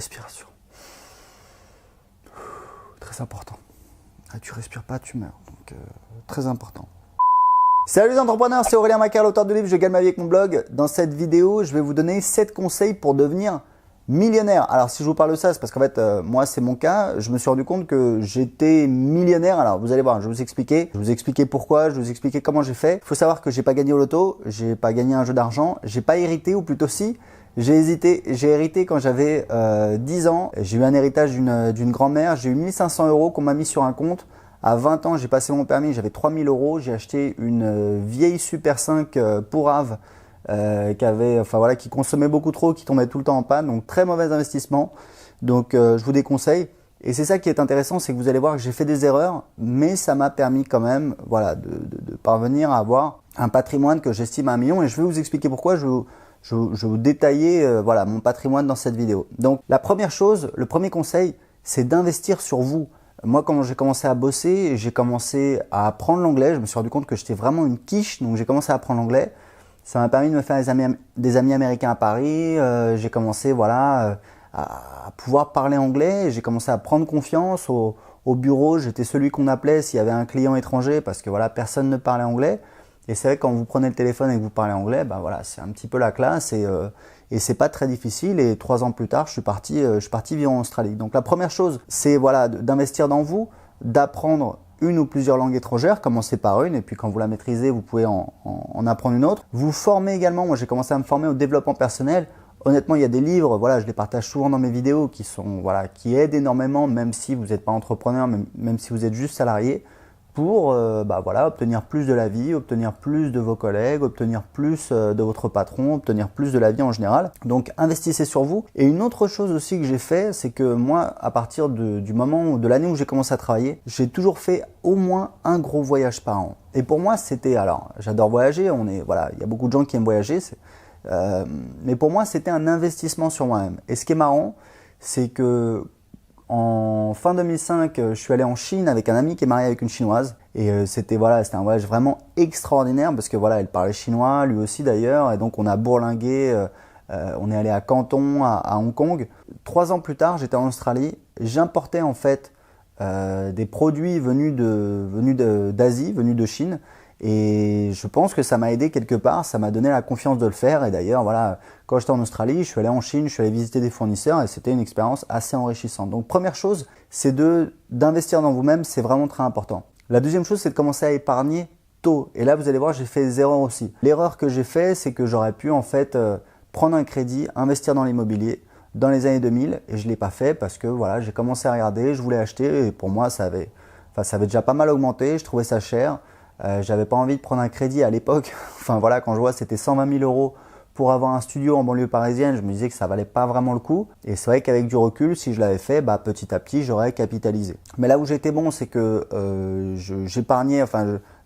respiration. Très important. Ah, tu respires pas, tu meurs. Donc, très important. Salut les entrepreneurs, c'est Aurélien Macar, l'auteur du livre Je gagne ma vie avec mon blog. Dans cette vidéo, je vais vous donner 7 conseils pour devenir millionnaire. Alors si je vous parle de ça, c'est parce qu'en fait, moi c'est mon cas. Je me suis rendu compte que j'étais millionnaire. Alors vous allez voir, je vais vous expliquer. Je vais vous expliquer pourquoi, je vais vous expliquer comment j'ai fait. Il faut savoir que j'ai pas gagné au loto, j'ai pas gagné un jeu d'argent, j'ai pas hérité, ou plutôt si. J'ai hérité quand j'avais 10 ans. J'ai eu un héritage d'une grand-mère. J'ai eu 1500 € qu'on m'a mis sur un compte. À 20 ans, j'ai passé mon permis, j'avais 3000 €. J'ai acheté une vieille Super 5 pourrave qui consommait beaucoup trop, qui tombait tout le temps en panne. Donc très mauvais investissement. Donc je vous déconseille. Et c'est ça qui est intéressant, c'est que vous allez voir que j'ai fait des erreurs, mais ça m'a permis quand même de parvenir à avoir un patrimoine que j'estime à 1 million. Et je vais vous expliquer pourquoi. Je vais vous détailler mon patrimoine dans cette vidéo. Donc la première chose, le premier conseil, c'est d'investir sur vous. Moi, quand j'ai commencé à bosser, j'ai commencé à apprendre l'anglais. Je me suis rendu compte que j'étais vraiment une quiche, donc j'ai commencé à apprendre l'anglais. Ça m'a permis de me faire des amis américains à Paris. J'ai commencé à pouvoir parler anglais. J'ai commencé à prendre confiance au bureau. J'étais celui qu'on appelait s'il y avait un client étranger parce que personne ne parlait anglais. Et c'est vrai que quand vous prenez le téléphone et que vous parlez anglais, c'est un petit peu la classe et c'est pas très difficile. Et 3 ans plus tard, je suis parti vivre en Australie. Donc la première chose, c'est d'investir dans vous, d'apprendre une ou plusieurs langues étrangères, commencez par une et puis quand vous la maîtrisez, vous pouvez en apprendre une autre. Vous formez également, moi j'ai commencé à me former au développement personnel. Honnêtement, il y a des livres, je les partage souvent dans mes vidéos qui aident énormément, même si vous n'êtes pas entrepreneur, même si vous êtes juste salarié, pour obtenir plus de la vie, obtenir plus de vos collègues, obtenir plus de votre patron, obtenir plus de la vie en général. Donc investissez sur vous. Et une autre chose aussi que j'ai fait, c'est que moi, à partir du moment de l'année où j'ai commencé à travailler, j'ai toujours fait au moins un gros voyage par an. Et pour moi, j'adore voyager, il y a beaucoup de gens qui aiment voyager, mais pour moi, c'était un investissement sur moi-même. Et ce qui est marrant, c'est que en fin 2005, je suis allé en Chine avec un ami qui est marié avec une chinoise et c'était un voyage vraiment extraordinaire parce que elle parlait chinois, lui aussi d'ailleurs, et donc on a bourlingué, on est allé à Canton, à Hong Kong. 3 ans plus tard, j'étais en Australie, j'importais en fait des produits venus d'Asie, venus de Chine. Et je pense que ça m'a aidé quelque part, ça m'a donné la confiance de le faire. Et d'ailleurs, quand j'étais en Australie, je suis allé en Chine, je suis allé visiter des fournisseurs et c'était une expérience assez enrichissante. Donc première chose, c'est d'investir dans vous-même, c'est vraiment très important. La deuxième chose, c'est de commencer à épargner tôt. Et là, vous allez voir, j'ai fait des erreurs aussi. L'erreur que j'ai fait, c'est que j'aurais pu en fait prendre un crédit, investir dans l'immobilier dans les années 2000 et je ne l'ai pas fait parce que j'ai commencé à regarder, je voulais acheter et pour moi, ça avait déjà pas mal augmenté, je trouvais ça cher. J'avais pas envie de prendre un crédit à l'époque. Quand je vois c'était 120 000 € pour avoir un studio en banlieue parisienne, je me disais que ça valait pas vraiment le coup. Et c'est vrai qu'avec du recul, si je l'avais fait, petit à petit, j'aurais capitalisé. Mais là où j'étais bon, c'est que j'épargnais,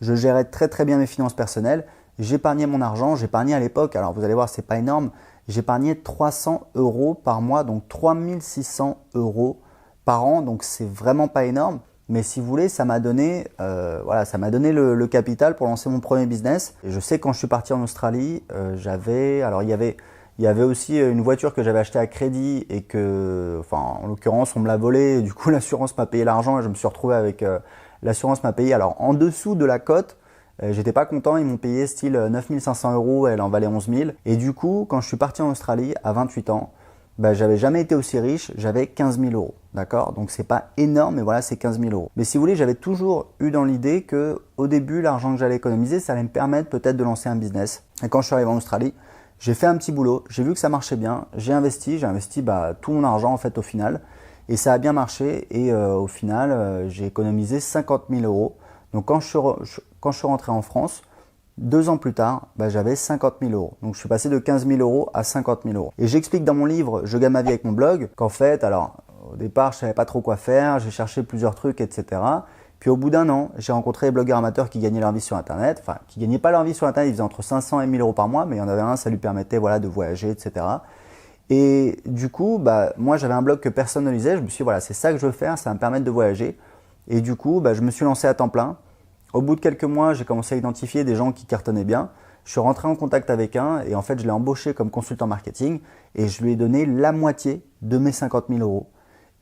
je gérais très très bien mes finances personnelles. J'épargnais mon argent, j'épargnais à l'époque, alors vous allez voir, c'est pas énorme, j'épargnais 300 € par mois, donc 3600 € par an, donc c'est vraiment pas énorme. Mais si vous voulez, ça m'a donné le capital pour lancer mon premier business. Et je sais quand je suis parti en Australie, il y avait aussi une voiture que j'avais achetée à crédit et que, en l'occurrence, on me l'a volée. Du coup, l'assurance m'a payé l'argent et je me suis retrouvé avec l'assurance m'a payé. Alors, en dessous de la cote, j'étais pas content. Ils m'ont payé style 9 500 €, elle en valait 11 000. Et du coup, quand je suis parti en Australie à 28 ans, j'avais jamais été aussi riche, j'avais 15 000 €, d'accord? Donc c'est pas énorme, mais c'est 15 000 €. Mais si vous voulez, j'avais toujours eu dans l'idée que au début, l'argent que j'allais économiser, ça allait me permettre peut-être de lancer un business. Et quand je suis arrivé en Australie, j'ai fait un petit boulot, j'ai vu que ça marchait bien, j'ai investi tout mon argent en fait au final, et ça a bien marché. Et au final, j'ai économisé 50 000 €. Donc quand je suis rentré en France, 2 ans plus tard, j'avais 50 000 €. Donc je suis passé de 15 000 € à 50 000 €. Et j'explique dans mon livre Je gagne ma vie avec mon blog qu'en fait, au départ, je savais pas trop quoi faire, j'ai cherché plusieurs trucs, etc. Puis au bout d'1 an, j'ai rencontré des blogueurs amateurs qui gagnaient leur vie sur Internet. Enfin, qui gagnaient pas leur vie sur Internet, ils faisaient entre 500 et 1000 € par mois, mais il y en avait un, ça lui permettait de voyager, etc. Et du coup, moi j'avais un blog que personne ne lisait. Je me suis dit, c'est ça que je veux faire, ça va me permettre de voyager. Et du coup, je me suis lancé à temps plein. Au bout de quelques mois, j'ai commencé à identifier des gens qui cartonnaient bien. Je suis rentré en contact avec un et en fait, je l'ai embauché comme consultant marketing et je lui ai donné la moitié de mes 50 000 euros.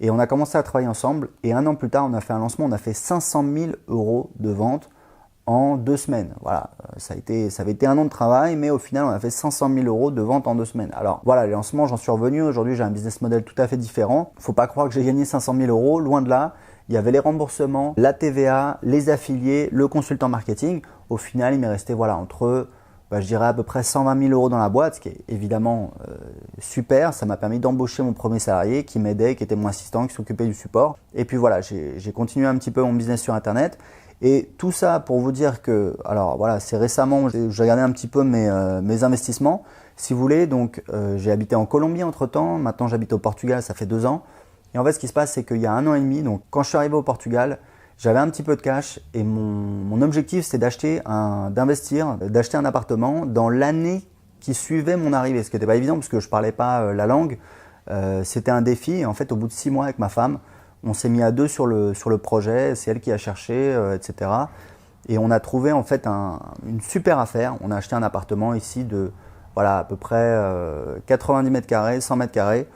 Et on a commencé à travailler ensemble et un an plus tard, on a fait un lancement, on a fait 500 000 euros de vente en 2 semaines. Voilà, ça avait été un an de travail, mais au final, on a fait 500 000 euros de vente en 2 semaines. Alors voilà, les lancements, j'en suis revenu. Aujourd'hui, j'ai un business model tout à fait différent. Faut pas croire que j'ai gagné 500 000 euros, loin de là. Il y avait les remboursements, la TVA, les affiliés, le consultant marketing. Au final, il m'est resté voilà, entre, je dirais à peu près 120 000 euros dans la boîte, ce qui est évidemment super. Ça m'a permis d'embaucher mon premier salarié qui m'aidait, qui était mon assistant, qui s'occupait du support. Et puis voilà, j'ai continué un petit peu mon business sur Internet. Et tout ça pour vous dire que, alors voilà, c'est récemment, j'ai regardé un petit peu mes investissements, si vous voulez. Donc, j'ai habité en Colombie entre-temps, maintenant j'habite au Portugal, ça fait 2 ans. Et en fait, ce qui se passe, c'est qu'il y a 1 an et demi, donc quand je suis arrivé au Portugal, j'avais un petit peu de cash et mon objectif, c'est d'acheter un appartement dans l'année qui suivait mon arrivée. Ce qui n'était pas évident parce que je ne parlais pas la langue. C'était un défi et en fait, au bout de 6 mois avec ma femme, on s'est mis à 2 sur le projet, c'est elle qui a cherché, etc. Et on a trouvé en fait une super affaire. On a acheté un appartement ici de voilà, à peu près 90 mètres carrés, 100 mètres carrés.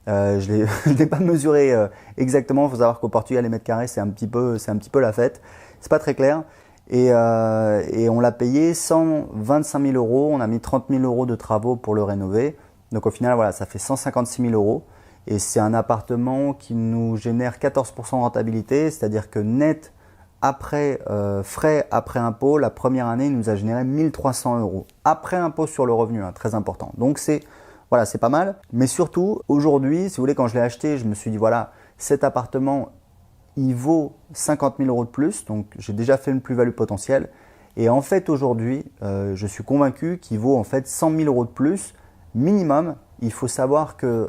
Je l'ai pas mesuré exactement. Il faut savoir qu'au Portugal, les mètres carrés, c'est un petit peu la fête. C'est pas très clair. Et on l'a payé 125 000 euros. On a mis 30 000 euros de travaux pour le rénover. Donc au final, voilà, ça fait 156 000 euros. Et c'est un appartement qui nous génère 14% de rentabilité, c'est-à-dire que net après frais, après impôt, la première année, il nous a généré 1 300 euros. Après impôt sur le revenu, hein, très important. Donc voilà, c'est pas mal. Mais surtout, aujourd'hui, si vous voulez, quand je l'ai acheté, je me suis dit, voilà, cet appartement, il vaut 50 000 euros de plus. Donc j'ai déjà fait une plus-value potentielle. Et en fait, aujourd'hui, je suis convaincu qu'il vaut en fait 100 000 euros de plus minimum. Il faut savoir qu'il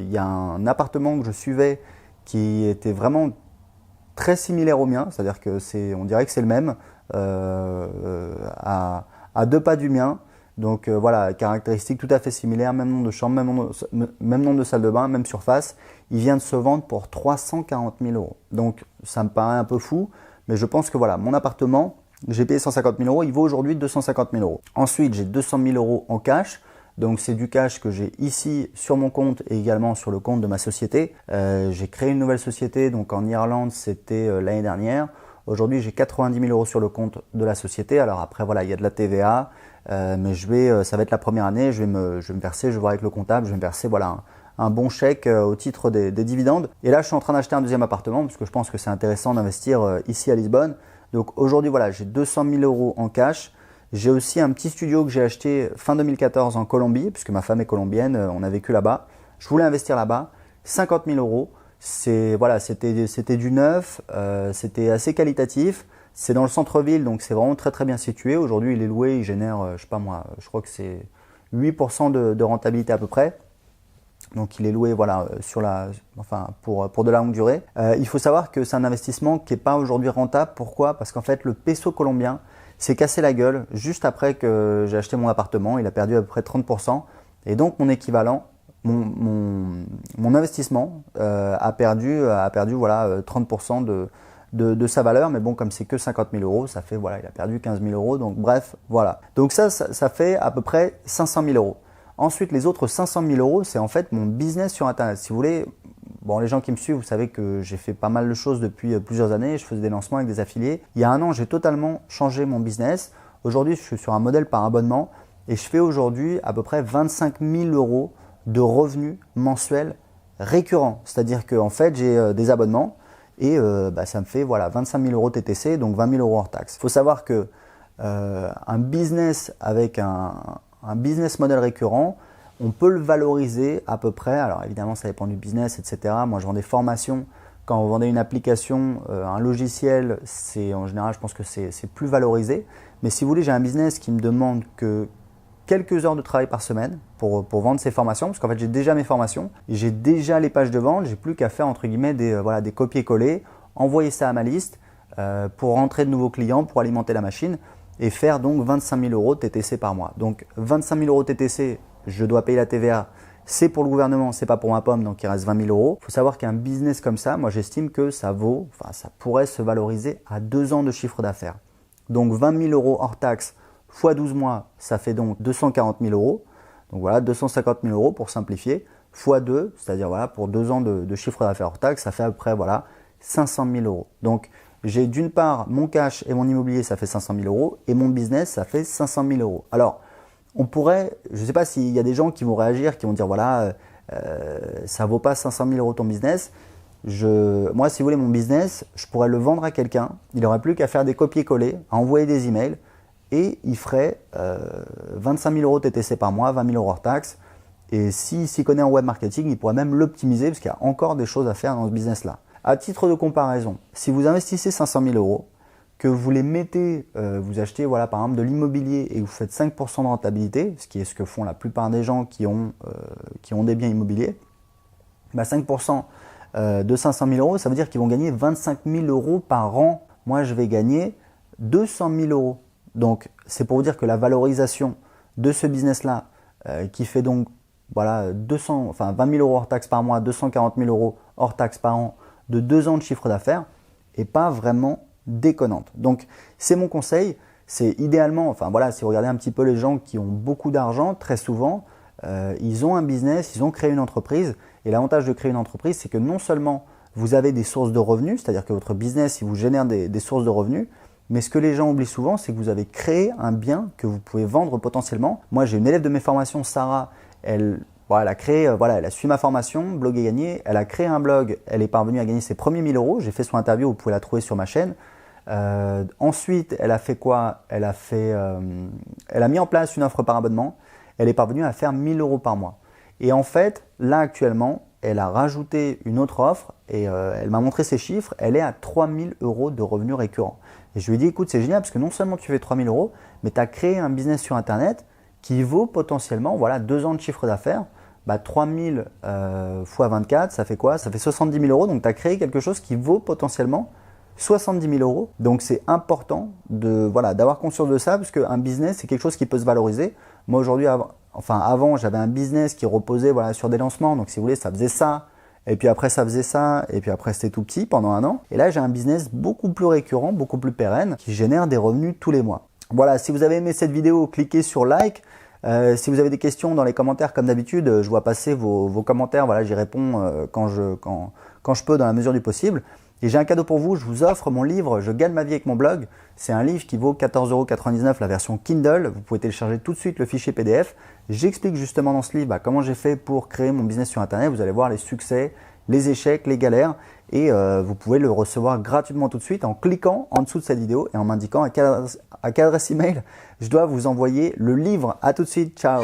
y a un appartement que je suivais qui était vraiment très similaire au mien, c'est-à-dire que on dirait que c'est le même, à 2 pas du mien. Donc voilà, caractéristiques tout à fait similaires, même nombre de chambres, même nombre de salles de bain, même surface. Il vient de se vendre pour 340 000 euros. Donc ça me paraît un peu fou, mais je pense que voilà, mon appartement, j'ai payé 150 000 euros, il vaut aujourd'hui 250 000 euros. Ensuite, j'ai 200 000 euros en cash. Donc c'est du cash que j'ai ici sur mon compte et également sur le compte de ma société. J'ai créé une nouvelle société, donc en Irlande, c'était l'année dernière. Aujourd'hui, j'ai 90 000 euros sur le compte de la société. Alors après, voilà, il y a de la TVA, mais ça va être la première année. Je vais me verser, je vais voir avec le comptable, je vais me verser voilà, un bon chèque au titre des dividendes. Et là, je suis en train d'acheter un deuxième appartement parce que je pense que c'est intéressant d'investir ici à Lisbonne. Donc aujourd'hui, voilà, j'ai 200 000 euros en cash. J'ai aussi un petit studio que j'ai acheté fin 2014 en Colombie, puisque ma femme est colombienne, on a vécu là-bas. Je voulais investir là-bas, 50 000 euros. Voilà, c'était du neuf, c'était assez qualitatif. C'est dans le centre-ville, donc c'est vraiment très très bien situé. Aujourd'hui, il est loué, il génère, je sais pas moi, je crois que c'est 8% de rentabilité à peu près. Donc il est loué voilà, pour de la longue durée. Il faut savoir que c'est un investissement qui n'est pas aujourd'hui rentable. Pourquoi? Parce qu'en fait, le peso colombien s'est cassé la gueule juste après que j'ai acheté mon appartement. Il a perdu à peu près 30%. Et donc mon équivalent, mon investissement a perdu voilà, 30% de sa valeur. Mais bon, comme c'est que 50 000 euros, ça fait, voilà, il a perdu 15 000 euros. Donc bref, voilà. Donc ça fait à peu près 500 000 euros. Ensuite, les autres 500 000 euros, c'est en fait mon business sur Internet. Si vous voulez, bon, les gens qui me suivent, vous savez que j'ai fait pas mal de choses depuis plusieurs années. Je faisais des lancements avec des affiliés. Il y a 1 an, j'ai totalement changé mon business. Aujourd'hui, je suis sur un modèle par abonnement et je fais aujourd'hui à peu près 25 000 euros de revenus mensuels récurrents. C'est-à-dire qu'en fait, j'ai des abonnements et ça me fait voilà, 25 000 euros TTC, donc 20 000 euros hors taxe. Il faut savoir que un business avec un business model récurrent, on peut le valoriser à peu près. Alors évidemment, ça dépend du business, etc. Moi, je vends des formations. Quand vous vendez une application, un logiciel, en général, je pense que c'est plus valorisé. Mais si vous voulez, j'ai un business qui me demande que quelques heures de travail par semaine pour vendre ces formations, parce qu'en fait, j'ai déjà mes formations, j'ai déjà les pages de vente, j'ai plus qu'à faire entre guillemets des copier-coller, envoyer ça à ma liste pour rentrer de nouveaux clients, pour alimenter la machine et faire donc 25 000 euros de TTC par mois. Donc 25 000 euros de TTC, je dois payer la TVA, c'est pour le gouvernement, c'est pas pour ma pomme, donc il reste 20 000 euros. Il faut savoir qu'un business comme ça, moi j'estime que ça pourrait se valoriser à 2 ans de chiffre d'affaires. Donc 20 000 euros hors taxe fois 12 mois, ça fait donc 240 000 euros. Donc voilà, 250 000 euros pour simplifier, fois 2, c'est-à-dire voilà, pour 2 ans de chiffre d'affaires hors taxe, ça fait à peu près voilà, 500 000 euros. Donc j'ai d'une part mon cash et mon immobilier, ça fait 500 000 euros, et mon business, ça fait 500 000 euros. Alors, on pourrait, je ne sais pas s'il y a des gens qui vont réagir, qui vont dire voilà, ça ne vaut pas 500 000 euros ton business. Moi, si vous voulez, mon business, je pourrais le vendre à quelqu'un, il n'aurait plus qu'à faire des copier-coller, à envoyer des emails, et il ferait 25 000 euros TTC par mois, 20 000 euros hors taxe. Et s'il s'y connaît en web marketing, il pourrait même l'optimiser parce qu'il y a encore des choses à faire dans ce business-là. À titre de comparaison, si vous investissez 500 000 euros, que vous les mettez, vous achetez voilà, par exemple de l'immobilier et vous faites 5% de rentabilité, ce qui est ce que font la plupart des gens qui ont des biens immobiliers, bah 5% de 500 000 euros, ça veut dire qu'ils vont gagner 25 000 euros par an. Moi, je vais gagner 200 000 euros. Donc, c'est pour vous dire que la valorisation de ce business-là, qui fait donc voilà, 20 000 euros hors taxe par mois, 240 000 euros hors taxe par an, de 2 ans de chiffre d'affaires, n'est pas vraiment déconnante. Donc, c'est mon conseil. C'est idéalement, enfin voilà, si vous regardez un petit peu les gens qui ont beaucoup d'argent, très souvent, ils ont un business, ils ont créé une entreprise. Et l'avantage de créer une entreprise, c'est que non seulement vous avez des sources de revenus, c'est-à-dire que votre business, il vous génère des sources de revenus, mais ce que les gens oublient souvent, c'est que vous avez créé un bien que vous pouvez vendre potentiellement. Moi, j'ai une élève de mes formations, Sarah, elle a créé, elle a suivi ma formation, Blog et Gagner, elle a créé un blog, elle est parvenue à gagner ses premiers 1000 euros. J'ai fait son interview, vous pouvez la trouver sur ma chaîne. Ensuite, elle a fait quoi? Elle a mis en place une offre par abonnement. Elle est parvenue à faire 1000 euros par mois. Et en fait, là actuellement, elle a rajouté une autre offre et elle m'a montré ses chiffres. Elle est à 3000 euros de revenus récurrents. Et je lui ai dit, écoute, c'est génial parce que non seulement tu fais 3000 euros, mais tu as créé un business sur Internet qui vaut potentiellement 2 ans de chiffre d'affaires. 3000 fois 24, ça fait quoi? Ça fait 70 000 euros. Donc, tu as créé quelque chose qui vaut potentiellement 70 000 euros. Donc, c'est important d'avoir conscience de ça parce qu'un business, c'est quelque chose qui peut se valoriser. Moi, aujourd'hui, avant, j'avais un business qui reposait sur des lancements. Donc, si vous voulez, ça faisait ça. Et puis après, ça faisait ça. Et puis après, c'était tout petit pendant 1 an. Et là, j'ai un business beaucoup plus récurrent, beaucoup plus pérenne qui génère des revenus tous les mois. Voilà, si vous avez aimé cette vidéo, cliquez sur like. Si vous avez des questions dans les commentaires, comme d'habitude, je vois passer vos commentaires. Voilà, j'y réponds quand je peux, dans la mesure du possible. Et j'ai un cadeau pour vous, je vous offre mon livre « Je gagne ma vie avec mon blog ». C'est un livre qui vaut 14,99 € la version Kindle. Vous pouvez télécharger tout de suite le fichier PDF. J'explique justement dans ce livre comment j'ai fait pour créer mon business sur Internet. Vous allez voir les succès, les échecs, les galères. Et vous pouvez le recevoir gratuitement tout de suite en cliquant en dessous de cette vidéo et en m'indiquant à quelle adresse email je dois vous envoyer le livre. À tout de suite, ciao.